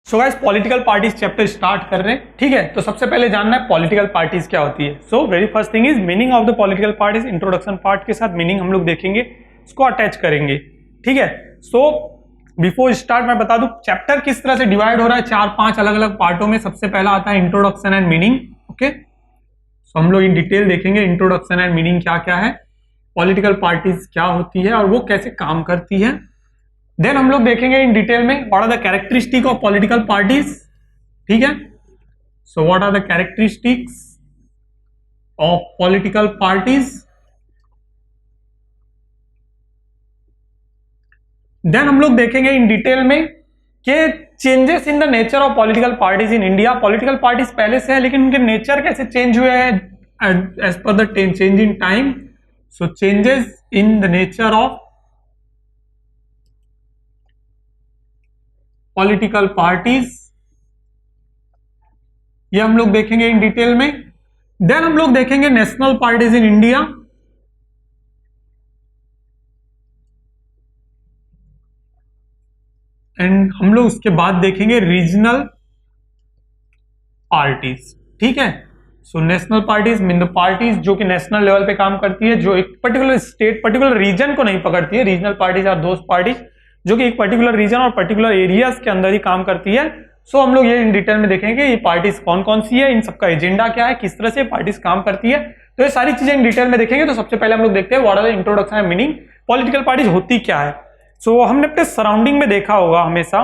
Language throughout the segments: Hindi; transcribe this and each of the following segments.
So guys political parties chapter start कर रहे हैं। ठीक है, तो सबसे पहले जानना है पॉलिटिकल पार्टीज क्या होती है। So very first thing is meaning of the political parties. Introduction part के साथ मीनिंग हम लोग देखेंगे, इसको अटैच करेंगे। ठीक है, सो बिफोर स्टार्ट मैं बता दूं चैप्टर किस तरह से डिवाइड हो रहा है, 4-5 अलग अलग पार्टों में। सबसे पहला आता है इंट्रोडक्शन एंड मीनिंग। ओके, सो हम लोग इन डिटेल देखेंगे इंट्रोडक्शन एंड मीनिंग क्या क्या है, पॉलिटिकल पार्टीज क्या होती है और वो कैसे काम करती है। देन हम लोग देखेंगे इन डिटेल में what are the characteristic of political parties. ठीक है, so what are the characteristics of political parties. Then हम लोग देखेंगे इन डिटेल में कि changes in the nature of political parties in India. Political parties पहले से है लेकिन उनके नेचर कैसे चेंज हुए हैं as per the change in time. So changes in the nature of political parties, ये हम लोग देखेंगे इन डिटेल में। देन हम लोग देखेंगे national parties in India. And हम लोग उसके बाद देखेंगे रीजनल पार्टीज। ठीक है, so national parties mean the parties जो कि नेशनल लेवल पे काम करती है, जो एक पर्टिकुलर स्टेट पर्टिकुलर रीजन को नहीं पकड़ती है। Regional parties are those parties जो कि एक पर्टिकुलर रीजन और पर्टिकुलर एरियाज के अंदर ही काम करती है। सो हम लोग ये इन डिटेल में देखेंगे ये पार्टीज कौन कौन सी है, इन सबका एजेंडा क्या है, किस तरह से पार्टीज काम करती है। तो ये सारी चीजें इन डिटेल में देखेंगे। तो सबसे पहले हम लोग देखते हैं what are the introduction and meaning, political parties होती क्या है। सो हमने अपने सराउंडिंग में देखा होगा हमेशा,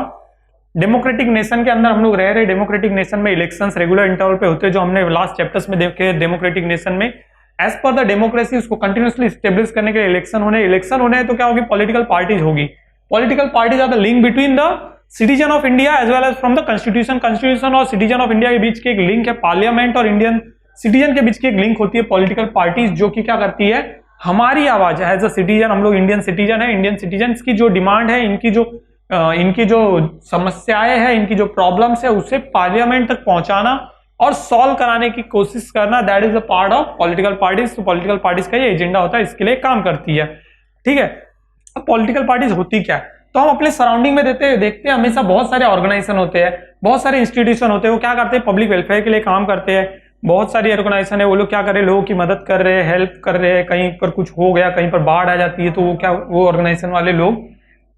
डेमोक्रेटिक नेशन के अंदर हम लोग रह रहे। डेमोक्रेटिक नेशन में इलेक्शंस रेगुलर इंटरवल पे होते हैं, जो हमने लास्ट चैप्टर्स में देखे। डेमोक्रेटिक नेशन में एज पर द डेमोक्रेसी उसको कंटिन्यूसली स्टेब्लिश करने के लिए इलेक्शन होने हैं। तो क्या होगी, पॉलिटिकल पार्टीज होगी। Political parties are the link between the citizen of India as well as from the constitution और सिटीजन ऑफ इंडिया के बीच की एक लिंक है। पार्लियामेंट और इंडियन सिटीजन के बीच की एक लिंक होती है पॉलिटिकल पार्टीज, जो कि क्या करती है, हमारी आवाज एज अ सिटीजन, हम लोग इंडियन सिटीजन है, इंडियन सिटीजन की जो डिमांड है, इनकी जो समस्याएं हैं, इनकी जो प्रॉब्लम्स है, उसे पार्लियामेंट तक पहुंचाना और सॉल्व कराने की कोशिश करना, that is a part of political parties. तो पॉलिटिकल पार्टीज का ये एजेंडा होता है, इसके लिए काम करती है। ठीक है, अब पॉलिटिकल पार्टीज होती क्या है, तो हम अपने सराउंडिंग में देखते हैं हमेशा बहुत सारे ऑर्गेनाइजेशन होते हैं, बहुत सारे इंस्टीट्यूशन होते हैं। वो क्या करते हैं, पब्लिक वेलफेयर के लिए काम करते हैं। बहुत सारी ऑर्गेनाइजेशन है, वो लोग क्या कर रहे हैं, लोगों की मदद कर रहे हैं, हेल्प कर रहे हैं। कहीं पर कुछ हो गया, कहीं पर बाढ़ आ जाती है, तो वो ऑर्गेनाइजेशन वाले लोग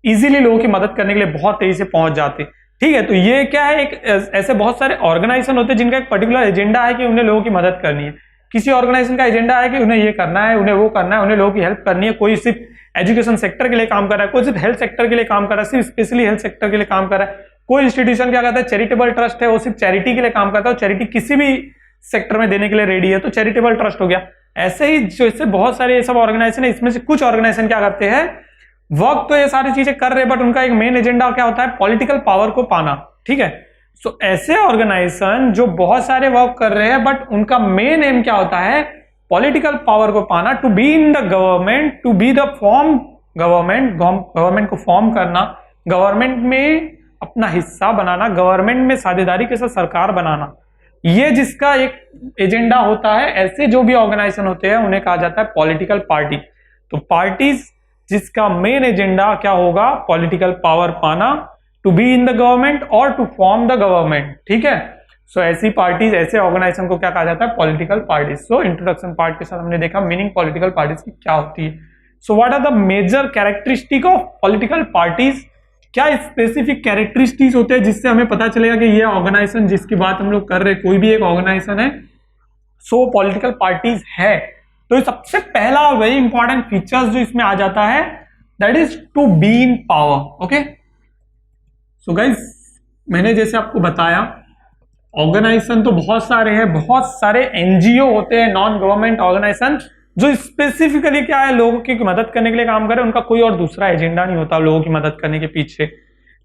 इजीली लोगों की मदद करने के लिए बहुत तेजी से पहुंच जाते। ठीक है, तो ये क्या है, एक ऐसे बहुत सारे ऑर्गेनाइजेशन होते हैं जिनका एक पर्टिकुलर एजेंडा है कि उन्हें लोगों की मदद करनी है। किसी ऑर्गेनाइजेशन का एजेंडा है कि उन्हें ये करना है, उन्हें वो करना है, उन्हें लोगों की हेल्प करनी है। कोई सिर्फ एजुकेशन सेक्टर के लिए काम कर रहा है, कोई सिर्फ हेल्थ सेक्टर के लिए काम कर रहा है, सिर्फ स्पेशली हेल्थ सेक्टर के लिए काम कर रहा है। कोई इंस्टीट्यूशन क्या करता है, चैरिटेबल ट्रस्ट है, वो सिर्फ चैरिटी के लिए काम करता है, चैरिटी किसी भी सेक्टर में देने के लिए रेडी है, तो चैरिटेबल ट्रस्ट हो गया। ऐसे ही जैसे बहुत सारे ये सब ऑर्गेनाइजेशन है, इसमें से कुछ ऑर्गेनाइजेशन क्या करते हैं, वर्क तो ये सारी चीजें कर रहे हैं, बट उनका एक मेन एजेंडा क्या होता है, पॉलिटिकल पावर को पाना। ठीक है, सो ऐसे ऑर्गेनाइजेशन जो बहुत सारे वर्क कर रहे हैं, बट उनका मेन एम क्या होता है, पॉलिटिकल पावर को पाना, to be in the government, to be the form government को फॉर्म करना, गवर्नमेंट में अपना हिस्सा बनाना, गवर्नमेंट में साझेदारी के साथ सरकार बनाना, ये जिसका एक एजेंडा होता है। ऐसे जो भी ऑर्गेनाइजेशन होते हैं उन्हें कहा जाता है पॉलिटिकल पार्टी। तो पार्टीज जिसका मेन एजेंडा क्या होगा, पॉलिटिकल पावर पाना, to be in the government और टू फॉर्म द गवर्नमेंट। ठीक है, सो ऐसी पार्टीज, ऐसे ऑर्गेनाइजेशन को क्या कहा जाता है, political parties. So introduction part के साथ हमने देखा मीनिंग पॉलिटिकल पार्टीज की क्या होती है। So what are the major characteristic of political parties, क्या स्पेसिफिक कैरेक्टरिस्टिक्स होते हैं जिससे हमें पता चलेगा कि ये ऑर्गेनाइजेशन जिसकी बात हम लोग कर रहे हैं, कोई भी एक ऑर्गेनाइजेशन है, सो पॉलिटिकल पार्टीज है। तो सबसे पहला वेरी इंपॉर्टेंट फीचर्स जो इसमें आ जाता है, that is to be in power. Okay, so guys मैंने जैसे आपको बताया ऑर्गेनाइजेशन तो बहुत सारे हैं, बहुत सारे एनजीओ होते हैं, नॉन गवर्नमेंट ऑर्गेनाइजेशन, जो स्पेसिफिकली क्या है, लोगों की मदद करने के लिए काम करे। उनका कोई और दूसरा एजेंडा नहीं होता लोगों की मदद करने के पीछे।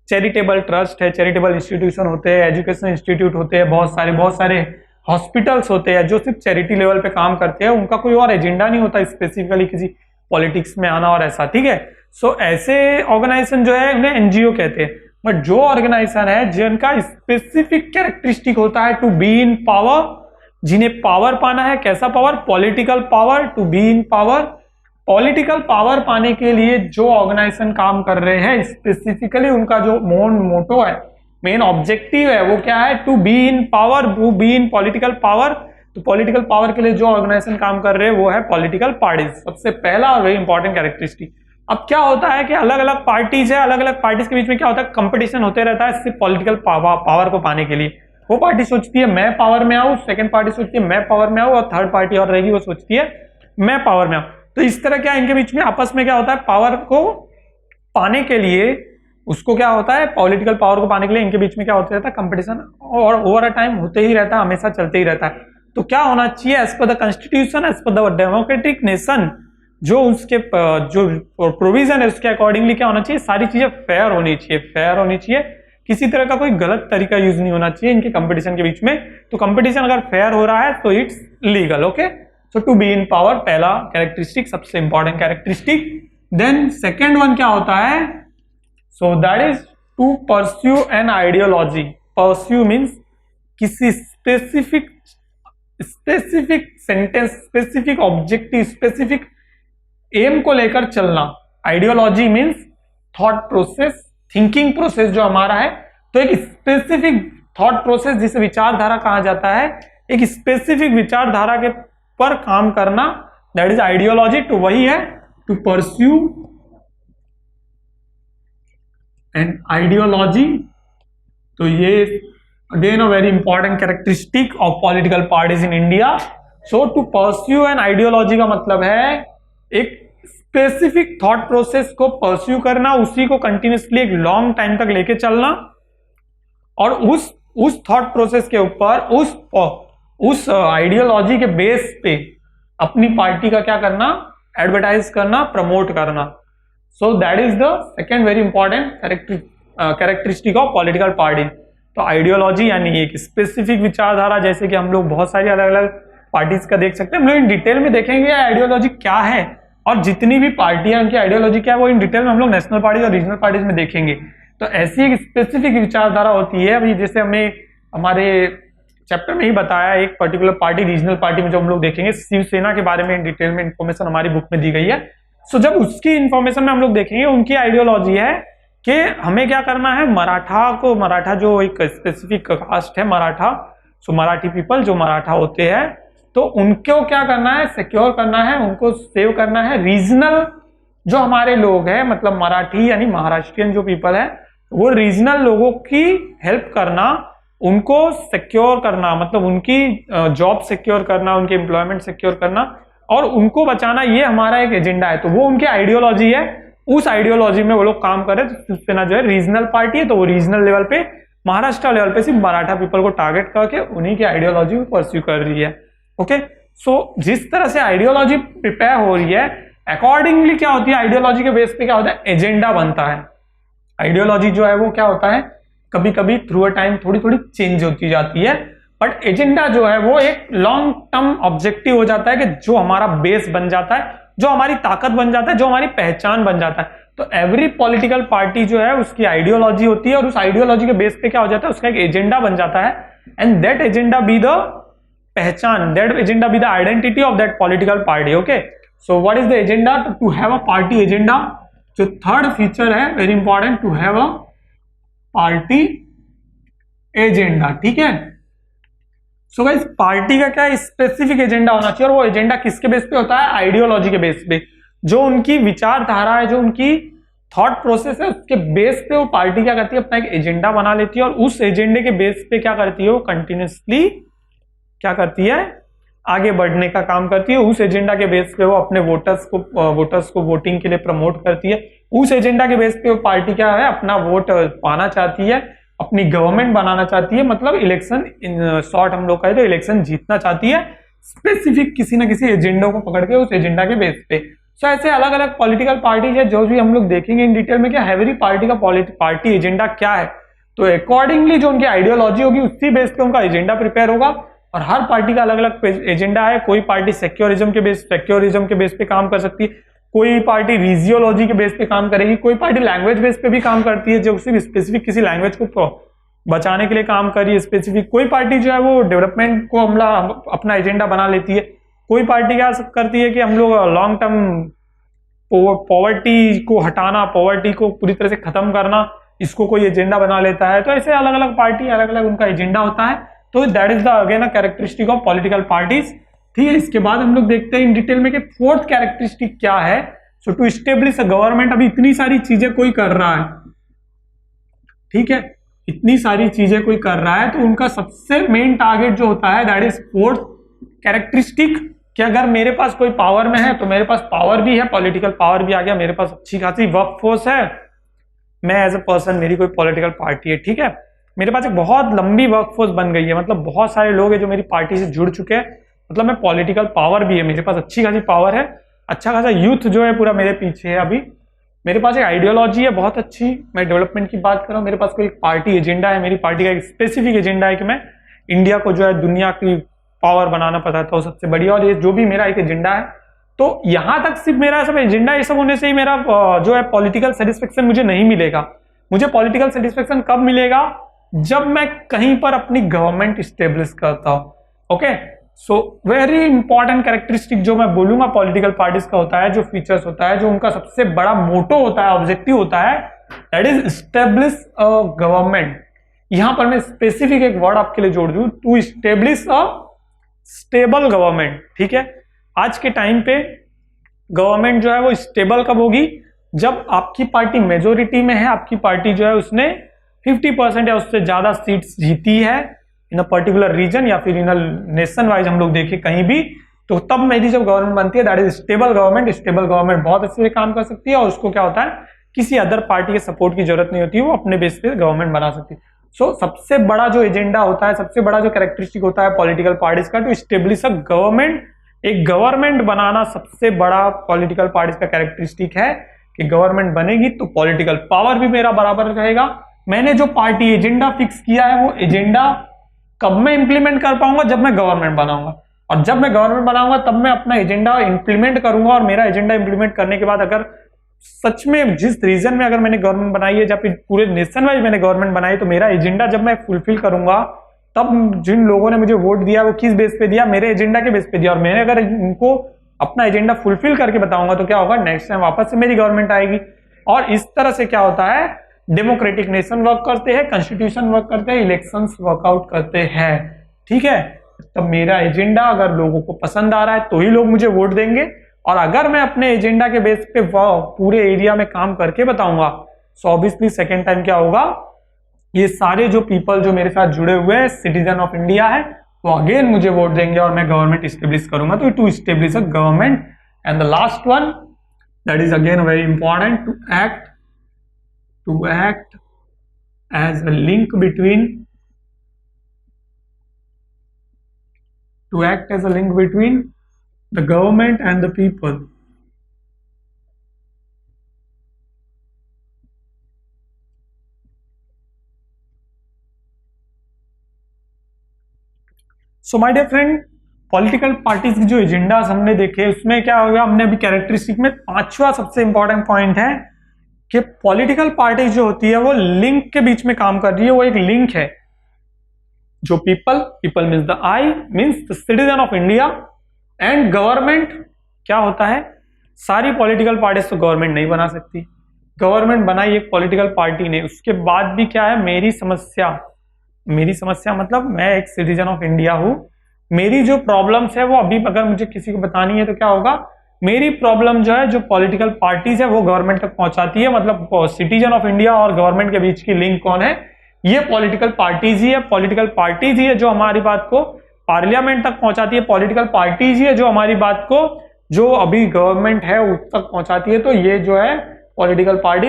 चैरिटेबल ट्रस्ट है, चैरिटेबल इंस्टीट्यूशन होते हैं, एजुकेशन इंस्टीट्यूट होते हैं, बहुत सारे हॉस्पिटल्स होते हैं जो सिर्फ चैरिटी लेवल पे काम करते हैं। उनका कोई और एजेंडा नहीं होता स्पेसिफिकली किसी पॉलिटिक्स में आना और ऐसा। ठीक है, सो ऐसे ऑर्गेनाइजेशन जो है उन्हें एनजीओ कहते हैं। बट जो ऑर्गेनाइजेशन है जिनका स्पेसिफिक कैरेक्टरिस्टिक होता है टू बी इन पावर, जिन्हें पावर पाना है, कैसा power, political power, to be in power. Political power पाने के लिए जो ऑर्गेनाइजेशन काम कर रहे हैं, स्पेसिफिकली उनका जो मोटो है मेन ऑब्जेक्टिव है वो क्या है, to be in power, to be in political power. तो पॉलिटिकल पावर के लिए जो ऑर्गेनाइजेशन काम कर रहे हैं वो है पॉलिटिकल पार्टीज, सबसे पहला और वेरी इंपॉर्टेंट कैरेक्टरिस्टिक। अब क्या होता है कि अलग अलग पार्टीज है, अलग अलग पार्टीज के बीच में क्या होता है, कंपटीशन होते रहता है सिर्फ पॉलिटिकल पावर को पाने के लिए। वो पार्टी सोचती है मैं पावर में आऊं, सेकंड पार्टी सोचती है मैं पावर में आऊं, और थर्ड पार्टी और रहेगी वो सोचती है मैं पावर में आऊं। तो इस तरह क्या इनके बीच में आपस में क्या होता है, पावर को पाने के लिए, उसको क्या होता है, पॉलिटिकल पावर को पाने के लिए इनके बीच में क्या होता रहता है, कंपटीशन, और ओवर अ टाइम होते ही रहता है, हमेशा चलते ही रहता है। तो क्या होना चाहिए, as per the constitution, as per the democratic nation, जो उसके जो प्रोविजन है उसके अकॉर्डिंगली क्या होना चाहिए, सारी चीजें फेयर होनी चाहिए, फेयर होनी चाहिए, किसी तरह का कोई गलत तरीका यूज नहीं होना चाहिए इनके कंपटीशन के बीच में। तो कंपटीशन अगर फेयर हो रहा है तो it's legal. Okay, so to be in power पहला कैरेक्टरिस्टिक, सबसे important characteristic. Then second one क्या होता है, so that is to pursue an ideology. Pursue means किसी specific sentence, specific objective, specific aim को लेकर चलना। Ideology means thought process, thinking process जो हमारा है। तो एक स्पेसिफिक थॉट प्रोसेस जिसे विचारधारा कहा जाता है, एक स्पेसिफिक विचारधारा के पर काम करना, दैट इज आइडियोलॉजी। तो वही है टू परस्यू एन आइडियोलॉजी। तो ये again a very important characteristic of political parties in India. So to pursue an ideology का मतलब है एक स्पेसिफिक थॉट प्रोसेस को परस्यू करना, उसी को कंटिन्यूसली एक लॉन्ग टाइम तक लेके चलना, और उस थॉट प्रोसेस के ऊपर उस आइडियोलॉजी के बेस पे अपनी पार्टी का क्या करना, एडवर्टाइज करना, प्रमोट करना। सो that is the second very important characteristic of political party. तो आइडियोलॉजी यानी एक स्पेसिफिक विचारधारा, जैसे कि हम लोग बहुत सारी अलग अलग पार्टीज का देख सकते हैं, हम लोग इन डिटेल में देखेंगे आइडियोलॉजी क्या है, और जितनी भी पार्टियां उनकी आइडियोलॉजी क्या है वो इन डिटेल में हम लोग नेशनल पार्टीज और रीजनल पार्टीज में देखेंगे। तो ऐसी एक स्पेसिफिक विचारधारा होती है। अभी जैसे हमें हमारे चैप्टर में ही बताया, एक पर्टिकुलर पार्टी, रीजनल पार्टी में जो हम लोग देखेंगे, शिवसेना के बारे में डिटेल में इंफॉर्मेशन हमारी बुक में दी गई है। सो जब उसकी इंफॉर्मेशन में हम लोग देखेंगे, उनकी आइडियोलॉजी है कि हमें क्या करना है, मराठा जो एक स्पेसिफिक कास्ट है मराठा, सो मराठी पीपल जो मराठा होते हैं, तो उनको क्या करना है, सिक्योर करना है, उनको सेव करना है। रीजनल जो हमारे लोग हैं, मतलब मराठी यानी महाराष्ट्रियन जो पीपल है, वो रीजनल लोगों की हेल्प करना, उनको सिक्योर करना, मतलब उनकी जॉब सिक्योर करना, उनके एम्प्लॉयमेंट सिक्योर करना और उनको बचाना, ये हमारा एक एजेंडा है। तो वो उनकी आइडियोलॉजी है, उस आइडियोलॉजी में वो लोग काम कर रहे हैं। तो शिवसेना जो है रीजनल पार्टी है, तो वो रीजनल लेवल पे, महाराष्ट्र लेवल पे सिर्फ मराठा पीपल को टारगेट करके उन्हीं की आइडियोलॉजी को परस्यू कर रही है। ओके, सो जिस तरह से आइडियोलॉजी प्रिपेयर हो रही है, अकॉर्डिंगली क्या होती है, आइडियोलॉजी के बेस पे क्या होता है, एजेंडा बनता है। आइडियोलॉजी जो है वो क्या होता है, कभी कभी थ्रू अ टाइम थोड़ी थोड़ी चेंज होती जाती है, बट एजेंडा जो है वो एक लॉन्ग टर्म ऑब्जेक्टिव हो जाता है कि जो हमारा बेस बन जाता है, जो हमारी ताकत बन जाता है, जो हमारी पहचान बन जाता है। तो एवरी पॉलिटिकल पार्टी जो है उसकी आइडियोलॉजी होती है, और उस आइडियोलॉजी के बेस पे क्या हो जाता है, उसका एक एजेंडा बन जाता है, and that agenda be the पहचान, that agenda be the identity of that political party. Okay, so what is the agenda, to have a party agenda. जो थर्ड फीचर है very important, to have a party agenda. ठीक है, सो गाइस पार्टी का क्या स्पेसिफिक एजेंडा होना चाहिए, और वो एजेंडा किसके बेस पे होता है, आइडियोलॉजी के बेस पे। जो उनकी विचारधारा है, जो उनकी थॉट प्रोसेस है, उसके बेस पे वो पार्टी क्या करती है, अपना एक एजेंडा बना लेती है, और उस एजेंडे के बेस पे क्या करती है, वो कंटिन्यूसली क्या करती है, आगे बढ़ने का काम करती है। उस एजेंडा के बेस पे वो अपने वोटर्स को वोटिंग के लिए प्रमोट करती है। उस एजेंडा के बेस पे वो पार्टी क्या है, अपना वोट पाना चाहती है, अपनी गवर्नमेंट बनाना चाहती है, मतलब इलेक्शन, इन शॉर्ट हम लोग कहें तो इलेक्शन जीतना चाहती है, स्पेसिफिक किसी ना किसी एजेंडा को पकड़ के उस एजेंडा के बेस पे। सो ऐसे अलग अलग पॉलिटिकल पार्टीज है, जो भी हम लोग देखेंगे इन डिटेल में, क्या एवरी पार्टी का पार्टी एजेंडा क्या है, तो अकॉर्डिंगली जो उनकी आइडियोलॉजी होगी उसी बेस पे उनका एजेंडा प्रिपेयर होगा। और हर पार्टी का अलग अलग एजेंडा है। कोई पार्टी सेक्योरिज्म के बेस पे काम कर सकती है, कोई पार्टी रीजियोलॉजी के बेस पे काम करेगी, कोई पार्टी लैंग्वेज बेस पे भी काम करती है, जो सिर्फ स्पेसिफिक किसी लैंग्वेज को बचाने के लिए काम कर रही है स्पेसिफिक। कोई पार्टी जो है वो डेवलपमेंट को अपना एजेंडा बना लेती है। कोई पार्टी क्या करती है कि हम लोग लॉन्ग टर्म पॉवर्टी को हटाना, पॉवर्टी को पूरी तरह से खत्म करना, इसको कोई एजेंडा बना लेता है। तो ऐसे अलग अलग पार्टी अलग अलग उनका एजेंडा होता है। तो that is the again a characteristic of political parties. ठीक है, इसके बाद हम लोग देखते हैं इन डिटेल में कि फोर्थ कैरेक्टरिस्टिक क्या है। सो टू स्टेब्लिश अ गवर्नमेंट, अभी इतनी सारी चीजें कोई कर रहा है, ठीक है, इतनी सारी चीजें कोई कर रहा है, तो उनका सबसे मेन टारगेट जो होता है दैट इज फोर्थ कैरेक्टरिस्टिक, कि अगर मेरे पास कोई पावर में है तो मेरे पास पावर भी है, पॉलिटिकल पावर भी आ गया, मेरे पास अच्छी खासी वर्क फोर्स है, मैं एज अ पर्सन, मेरी कोई पॉलिटिकल पार्टी है, ठीक है, मेरे पास एक बहुत लंबी वर्क फोर्स बन गई है, मतलब बहुत सारे लोग हैं जो मेरी पार्टी से जुड़ चुके हैं, मतलब मैं पॉलिटिकल पावर भी है, मेरे पास अच्छी खासी पावर है, अच्छा खासा यूथ जो है पूरा मेरे पीछे है, अभी मेरे पास एक आइडियोलॉजी है बहुत अच्छी, मैं डेवलपमेंट की बात कर रहा हूँ, मेरे पास कोई पार्टी एजेंडा है, मेरी पार्टी का एक स्पेसिफिक एजेंडा है कि मैं इंडिया को जो है दुनिया की पावर बनाना चाहता हूँ सबसे बढ़िया, और ये जो भी मेरा एक एजेंडा है, तो यहां तक सिर्फ मेरा सब एजेंडा ये सब होने से ही मेरा जो है पॉलिटिकल सेटिस्फेक्शन मुझे नहीं मिलेगा। मुझे पॉलिटिकल सेटिस्फेक्शन कब मिलेगा? जब मैं कहीं पर अपनी गवर्नमेंट स्टेब्लिश करता हूं। Okay, so very important characteristic जो मैं बोलूंगा पॉलिटिकल पार्टीज का होता है, जो फीचर्स होता है, जो उनका सबसे बड़ा मोटो होता है, ऑब्जेक्टिव होता है, that is establish a government. यहां पर मैं स्पेसिफिक एक वर्ड आपके लिए जोड़ दूं, to establish a stable government. ठीक है, आज के टाइम पे गवर्नमेंट जो है वो स्टेबल कब होगी? जब आपकी पार्टी मेजोरिटी में है, आपकी पार्टी जो है उसने 50% या उससे ज्यादा सीट्स जीती है इन अ पर्टिकुलर रीजन या फिर इन नेशन वाइज हम लोग देखें कहीं भी, तो तब मेरी जब गवर्नमेंट बनती है that is stable government. Stable government बहुत अच्छे से काम कर सकती है और उसको क्या होता है, किसी अदर पार्टी के सपोर्ट की जरूरत नहीं होती है, वो अपने बेस पे गवर्नमेंट बना सकती है। सो सबसे बड़ा जो एजेंडा होता है, सबसे बड़ा जो कैरेक्टरिस्टिक होता है पॉलिटिकल पार्टीज का, टू स्टेब्लिश अ गवर्नमेंट, एक गवर्नमेंट बनाना सबसे बड़ा पॉलिटिकल पार्टीज का कैरेक्टरिस्टिक है कि गवर्नमेंट बनेगी तो पॉलिटिकल पावर भी मेरा बराबर रहेगा। मैंने जो पार्टी एजेंडा फिक्स किया है वो एजेंडा कब मैं इंप्लीमेंट कर पाऊंगा? जब मैं गवर्नमेंट बनाऊंगा, और जब मैं गवर्नमेंट बनाऊंगा तब मैं अपना एजेंडा इंप्लीमेंट करूंगा, और मेरा एजेंडा इंप्लीमेंट करने के बाद अगर सच में जिस रीजन में अगर मैंने गवर्नमेंट बनाई है या फिर पूरे नेशन वाइज मैंने गवर्नमेंट बनाई, तो मेरा एजेंडा जब मैं फुलफिल करूंगा तब जिन लोगों ने मुझे वोट दिया वो किस बेस पे दिया? मेरे एजेंडा के बेस पे दिया, और मैंने अगर इनको अपना एजेंडा फुलफिल करके बताऊंगा तो क्या होगा, नेक्स्ट टाइम वापस से मेरी गवर्नमेंट आएगी। और इस तरह से क्या होता है, डेमोक्रेटिक नेशन वर्क करते हैं, कॉन्स्टिट्यूशन वर्क करते हैं, इलेक्शंस वर्कआउट करते हैं। ठीक है, तब मेरा एजेंडा अगर लोगों को पसंद आ रहा है तो ही लोग मुझे वोट देंगे, और अगर मैं अपने एजेंडा के बेस पे पूरे एरिया में काम करके बताऊंगा, सो ऑब्वियसली सेकेंड टाइम क्या होगा, ये सारे जो पीपल जो मेरे साथ जुड़े हुए हैं, सिटीजन ऑफ इंडिया है, वो अगेन मुझे वोट देंगे और मैं गवर्नमेंट स्टेब्लिश करूंगा। तो to establish a government. And the last one that is again very important, to act as a link between the government and the people. So my dear friend, political parties की जो एजेंडा हमने देखे उसमें क्या होगा, हमने अभी कैरेक्टरिस्टिक में पांचवा सबसे इंपॉर्टेंट पॉइंट है कि पॉलिटिकल पार्टी जो होती है वो लिंक के बीच में काम कर रही है, वो एक लिंक है। जो people means the I, means the citizen of India, and government क्या होता है, सारी पॉलिटिकल पार्टीज तो गवर्नमेंट नहीं बना सकती, गवर्नमेंट बनाई एक पॉलिटिकल पार्टी ने, उसके बाद भी क्या है, मेरी समस्या मतलब मैं एक सिटीजन ऑफ इंडिया हूं, मेरी जो प्रॉब्लम्स है वो अभी अगर मुझे किसी को बतानी है तो क्या होगा, मेरी प्रॉब्लम जो है जो पॉलिटिकल पार्टीज है वो गवर्नमेंट तक पहुंचाती है। मतलब सिटीजन ऑफ इंडिया और गवर्नमेंट के बीच की लिंक कौन है, ये पॉलिटिकल पार्टीज ही है। पॉलिटिकल पार्टीज ही है जो हमारी बात को पार्लियामेंट तक पहुंचाती है, पॉलिटिकल पार्टीज ही है जो हमारी बात को जो अभी गवर्नमेंट है उस तक पहुंचाती है। तो ये जो है पॉलिटिकल पार्टी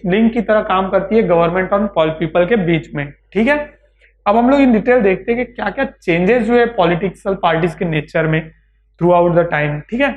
लिंक की तरह काम करती है गवर्नमेंट और पीपल के बीच में। ठीक है, अब हम लोग इन डिटेल देखते हैं कि क्या क्या चेंजेस हुए पॉलिटिकल पार्टीज के नेचर में थ्रू आउट द टाइम। ठीक है,